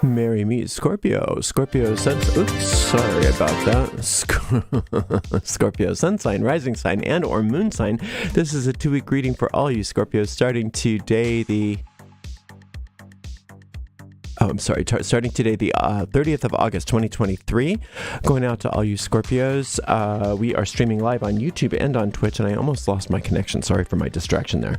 Merry meet Scorpio. Scorpio sun. Oops, sorry about that. Scorpio sun sign, rising sign, and or moon sign. This is a 2-week reading for all you Scorpios starting today starting today, the 30th of August, 2023. Going out to all you Scorpios. We are streaming live on YouTube and on Twitch, and I almost lost my connection. Sorry for my distraction there.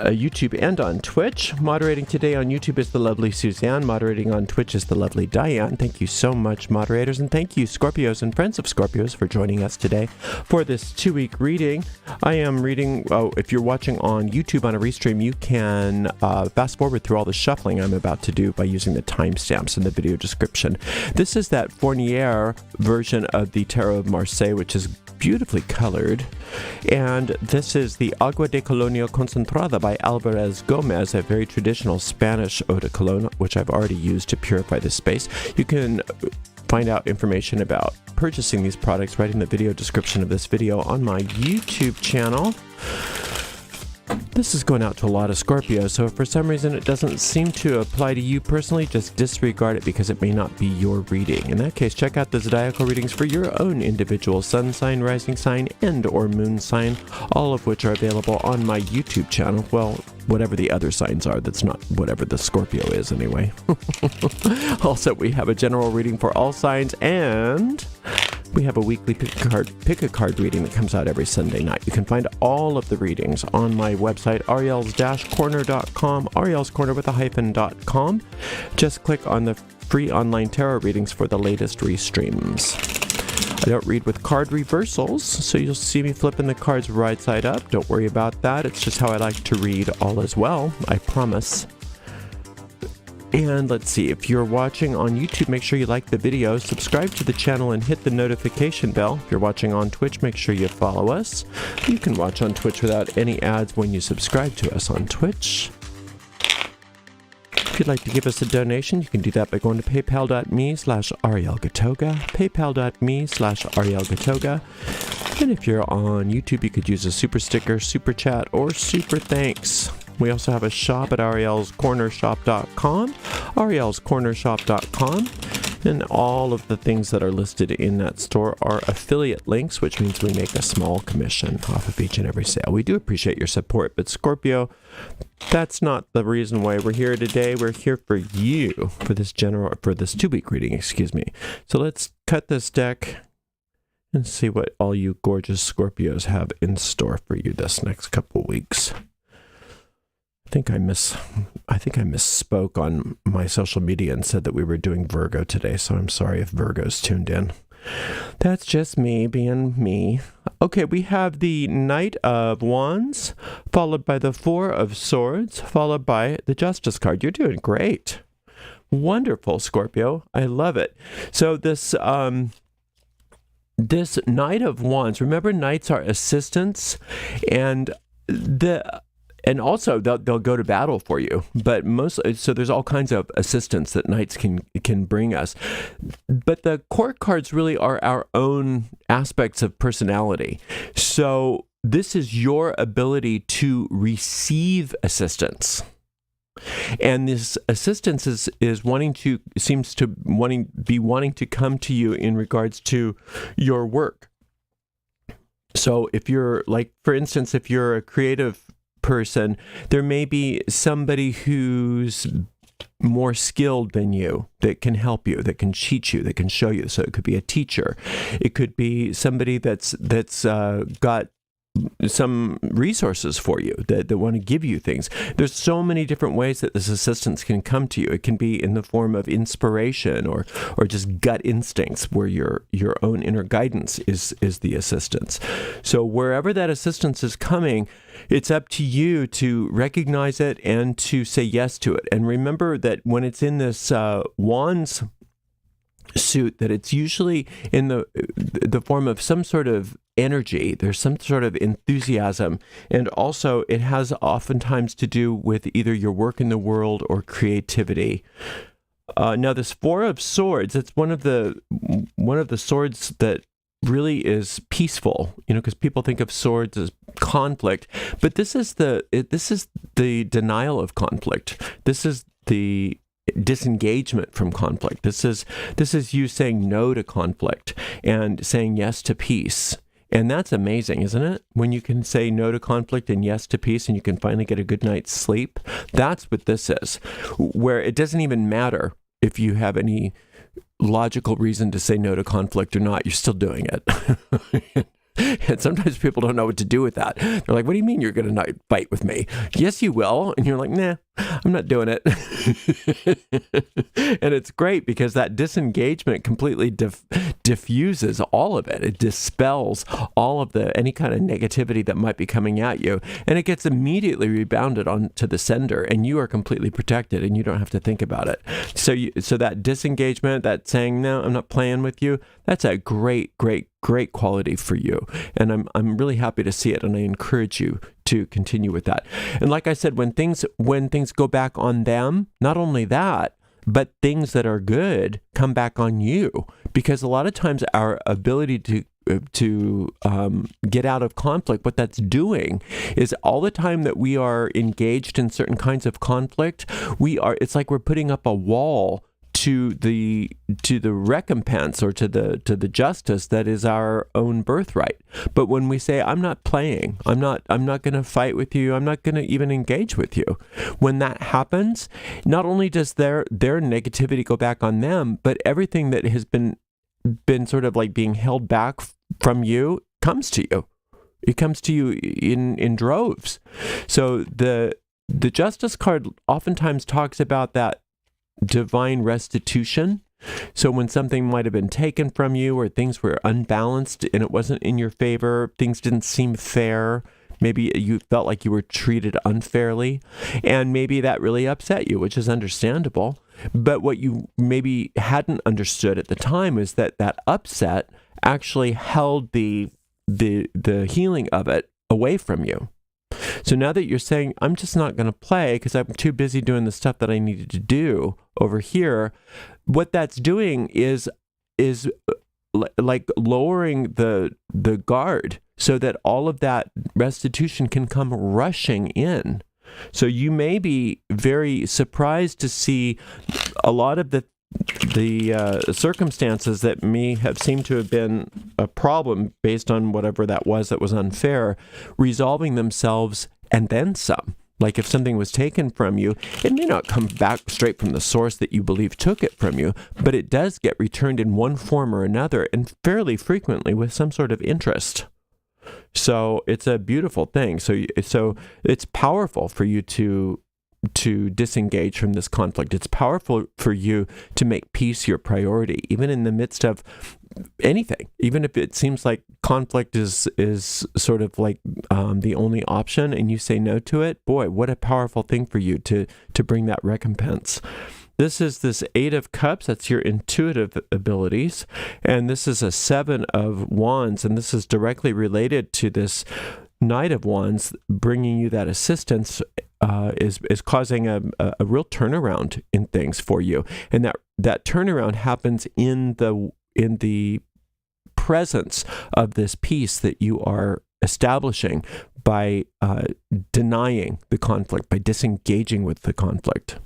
YouTube and on Twitch. Moderating today on YouTube is the lovely Suzanne. Moderating on Twitch is the lovely Diane. Thank you so much, moderators, and thank you, Scorpios and friends of Scorpios, for joining us today for this 2-week reading. I am reading, if you're watching on YouTube on a restream, you can fast forward through all the shuffling I'm about to do by using the timestamps in the video description. This is that Fournier version of the Tarot of Marseille, which is beautifully colored. And this is the Agua de Colonia Concentrada by Alvarez Gomez, a very traditional Spanish eau de cologne, which I've already used to purify the space. You can find out information about purchasing these products right in the video description of this video on my YouTube channel. This is going out to a lot of Scorpios, so if for some reason it doesn't seem to apply to you personally, just disregard it because it may not be your reading. In that case, check out the zodiacal readings for your own individual sun sign, rising sign, and or moon sign, all of which are available on my YouTube channel. Well, whatever the other signs are, that's not whatever the Scorpio is anyway. Also, we have a general reading for all signs, and we have a weekly pick a card reading that comes out every Sunday night. You can find all of the readings on my website, ariels-corner.com, Ariel's Corner with a hyphen.com. Just click on the free online tarot readings for the latest restreams. I don't read with card reversals, so you'll see me flipping the cards right side up. Don't worry about that. It's just how I like to read all as well, I promise. And let's see, if you're watching on YouTube, make sure you like the video, subscribe to the channel, and hit the notification bell. If you're watching on Twitch, make sure you follow us. You can watch on Twitch without any ads when you subscribe to us on Twitch. If you'd like to give us a donation, you can do that by going to paypal.me/ArielGatoga, paypal.me/ArielGatoga. And if you're on YouTube, you could use a super sticker, super chat, or super thanks. We also have a shop at arielscornershop.com, arielscornershop.com, and all of the things that are listed in that store are affiliate links, which means we make a small commission off of each and every sale. We do appreciate your support, but Scorpio, that's not the reason why we're here today. We're here for you, for this 2-week reading, excuse me. So let's cut this deck and see what all you gorgeous Scorpios have in store for you this next couple weeks. I think I misspoke on my social media and said that we were doing Virgo today, so I'm sorry if Virgo's tuned in. That's just me being me. Okay, we have the Knight of Wands, followed by the Four of Swords, followed by the Justice card. You're doing great. Wonderful, Scorpio. I love it. So this Knight of Wands, remember knights are assistants, and also they'll go to battle for you, but mostly, so there's all kinds of assistance that knights can bring us. But the court cards really are our own aspects of personality. So this is your ability to receive assistance. And this assistance is wanting to come to you in regards to your work. So if you're, like, for instance, if you're a creative person, there may be somebody who's more skilled than you that can help you, that can teach you, that can show you. So it could be a teacher. It could be somebody that's got some resources for you that want to give you things. There's so many different ways that this assistance can come to you. It can be in the form of inspiration or just gut instincts, where your own inner guidance is the assistance. So wherever that assistance is coming, it's up to you to recognize it and to say yes to it. And remember that when it's in this wands suit, that it's usually in the form of some sort of energy. There's some sort of enthusiasm, and also it has oftentimes to do with either your work in the world or creativity. Now this Four of Swords, it's one of the swords that really is peaceful, because people think of swords as conflict, but this is the denial of conflict. This is the disengagement from conflict. This is you saying no to conflict and saying yes to peace. And that's amazing, isn't it? When you can say no to conflict and yes to peace, and you can finally get a good night's sleep. That's what this is, where it doesn't even matter if you have any logical reason to say no to conflict or not, you're still doing it. And sometimes people don't know what to do with that. They're like, what do you mean you're going to fight with me? Yes, you will. And you're like, nah, I'm not doing it. And it's great because that disengagement completely diffuses all of it. It dispels all of any kind of negativity that might be coming at you. And it gets immediately rebounded on to the sender, and you are completely protected and you don't have to think about it. So that disengagement, that saying, no, I'm not playing with you, that's a great quality for you. And I'm really happy to see it, and I encourage you to continue with that. And like I said, when things go back on them, not only that, but things that are good come back on you, because a lot of times our ability to get out of conflict, what that's doing is all the time that we are engaged in certain kinds of conflict, it's like we're putting up a wall to the recompense or to the justice that is our own birthright. But when we say, I'm not playing, I'm not going to fight with you, I'm not going to even engage with you, when that happens, not only does their negativity go back on them, but everything that has been sort of like being held back from you comes to you. It comes to you in droves. So the justice card oftentimes talks about that divine restitution. So when something might have been taken from you, or things were unbalanced and it wasn't in your favor, things didn't seem fair, maybe you felt like you were treated unfairly, and maybe that really upset you, which is understandable. But what you maybe hadn't understood at the time is that upset actually held the healing of it away from you. So now that you're saying, I'm just not going to play because I'm too busy doing the stuff that I needed to do over here, what that's doing is like lowering the guard so that all of that restitution can come rushing in. So you may be very surprised to see a lot of the circumstances that may have seemed to have been a problem based on whatever that was unfair, resolving themselves and then some. Like if something was taken from you, it may not come back straight from the source that you believe took it from you, but it does get returned in one form or another, and fairly frequently with some sort of interest. So it's a beautiful thing. So it's powerful for you to disengage from this conflict. It's powerful for you to make peace your priority, even in the midst of anything, even if it seems like conflict is sort of like the only option and you say no to it. Boy, what a powerful thing for you to bring that recompense. This is this 8 of Cups. That's your intuitive abilities. And this is a 7 of Wands. And this is directly related to this Knight of Wands, bringing you that assistance is causing a real turnaround in things for you. And that turnaround happens in the presence of this peace that you are establishing by denying the conflict, by disengaging with the conflict.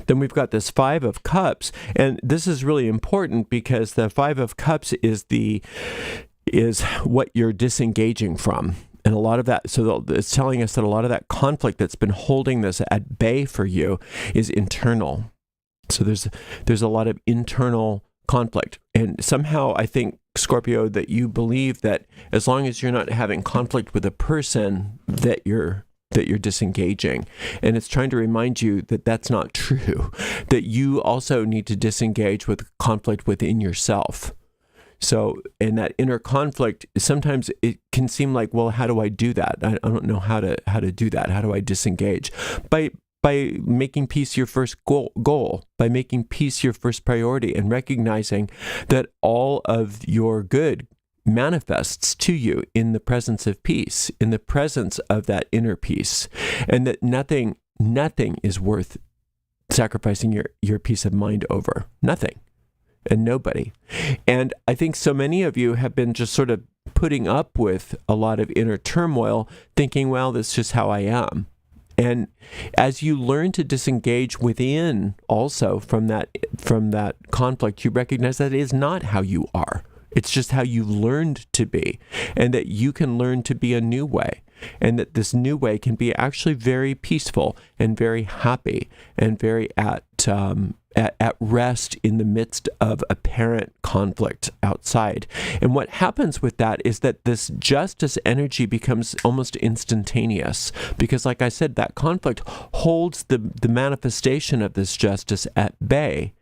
Then we've got this 5 of Cups, and this is really important because the 5 of Cups is what you're disengaging from. And a lot of that, so it's telling us that a lot of that conflict that's been holding this at bay for you is internal. So there's a lot of internal conflict. And somehow I think, Scorpio, that you believe that as long as you're not having conflict with a person, that you're disengaging. And it's trying to remind you that that's not true, that you also need to disengage with conflict within yourself. So in that inner conflict, sometimes it can seem like, well, how do I do that? I don't know how to do that. How do I disengage? By making peace your first goal, by making peace your first priority, and recognizing that all of your good manifests to you in the presence of peace, in the presence of that inner peace, and that nothing is worth sacrificing your peace of mind over. Nothing. And nobody. And I think so many of you have been just sort of putting up with a lot of inner turmoil, thinking, well, that's just how I am. And as you learn to disengage within also from that conflict, you recognize that it is not how you are. It's just how you learned to be, and that you can learn to be a new way, and that this new way can be actually very peaceful and very happy and very at rest in the midst of apparent conflict outside. And what happens with that is that this justice energy becomes almost instantaneous, because like I said, that conflict holds the manifestation of this justice at bay.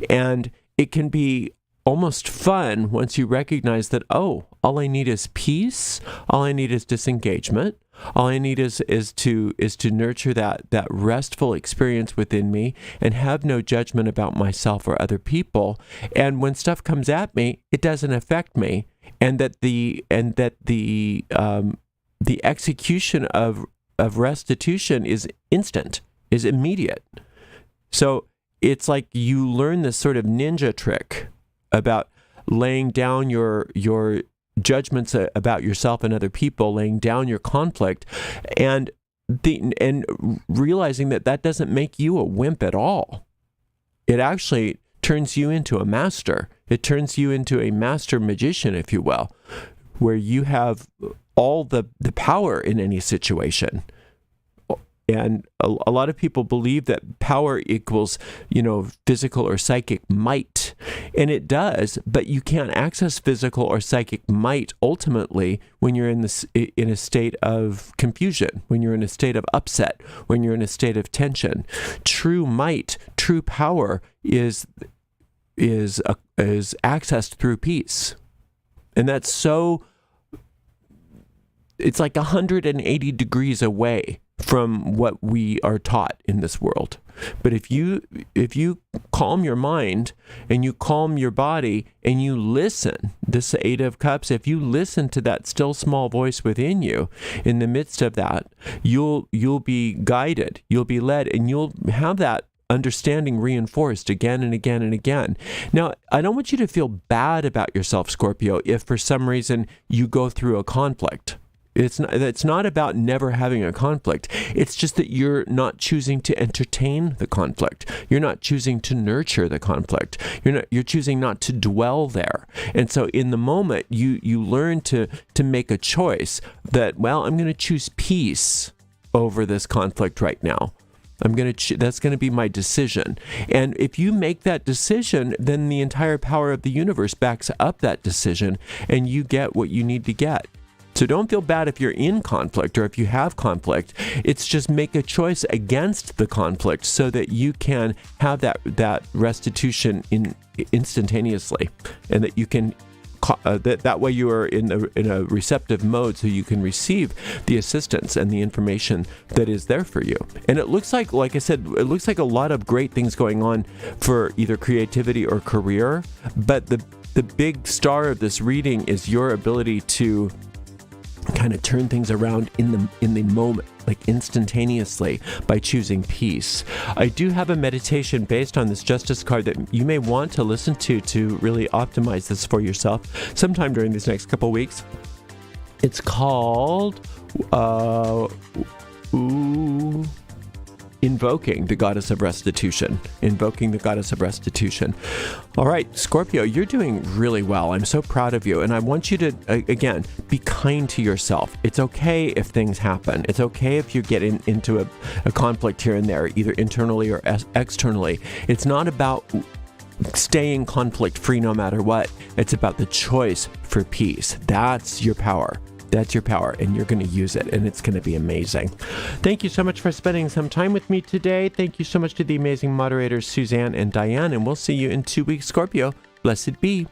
And it can be almost fun once you recognize that, oh, all I need is peace, all I need is disengagement, all I need is to nurture that restful experience within me and have no judgment about myself or other people. And when stuff comes at me, it doesn't affect me, and that the execution of restitution is instant, is immediate. So it's like you learn this sort of ninja trick about laying down your judgments about yourself and other people, laying down your conflict, and realizing that doesn't make you a wimp at all. It actually turns you into a master. It turns you into a master magician, if you will, where you have all the power in any situation. And a lot of people believe that power equals, physical or psychic might. And it does, but you can't access physical or psychic might ultimately when you're in a state of confusion, when you're in a state of upset, when you're in a state of tension. True might, true power is accessed through peace. And that's so, it's like 180 degrees away from what we are taught in this world. But if you calm your mind and you calm your body and you listen, this Eight of Cups, if you listen to that still small voice within you, in the midst of that, you'll be guided, you'll be led, and you'll have that understanding reinforced again and again and again. Now, I don't want you to feel bad about yourself, Scorpio, if for some reason you go through a conflict. It's not about never having a conflict. It's just that you're not choosing to entertain the conflict. You're not choosing to nurture the conflict. You're choosing not to dwell there. And so in the moment, you learn to make a choice that, well, I'm going to choose peace over this conflict right now. That's going to be my decision. And if you make that decision, then the entire power of the universe backs up that decision, and you get what you need to get. So don't feel bad if you're in conflict or if you have conflict. It's just make a choice against the conflict so that you can have that restitution instantaneously, and that you can that way you are in a receptive mode, so you can receive the assistance and the information that is there for you. And it looks like I said, it looks like a lot of great things going on for either creativity or career. But the big star of this reading is your ability to kind of turn things around in the moment, like instantaneously, by choosing peace. I do have a meditation based on this Justice card that you may want to listen to really optimize this for yourself sometime during these next couple weeks. It's called Invoking the Goddess of Restitution. Invoking the Goddess of Restitution. All right, Scorpio, you're doing really well. I'm so proud of you. And I want you to, again, be kind to yourself. It's okay if things happen. It's okay if you get into a conflict here and there, either internally or externally. It's not about staying conflict free no matter what. It's about the choice for peace. That's your power. That's your power, and you're going to use it, and it's going to be amazing. Thank you so much for spending some time with me today. Thank you so much to the amazing moderators, Suzanne and Diane, and we'll see you in 2 weeks, Scorpio. Blessed be.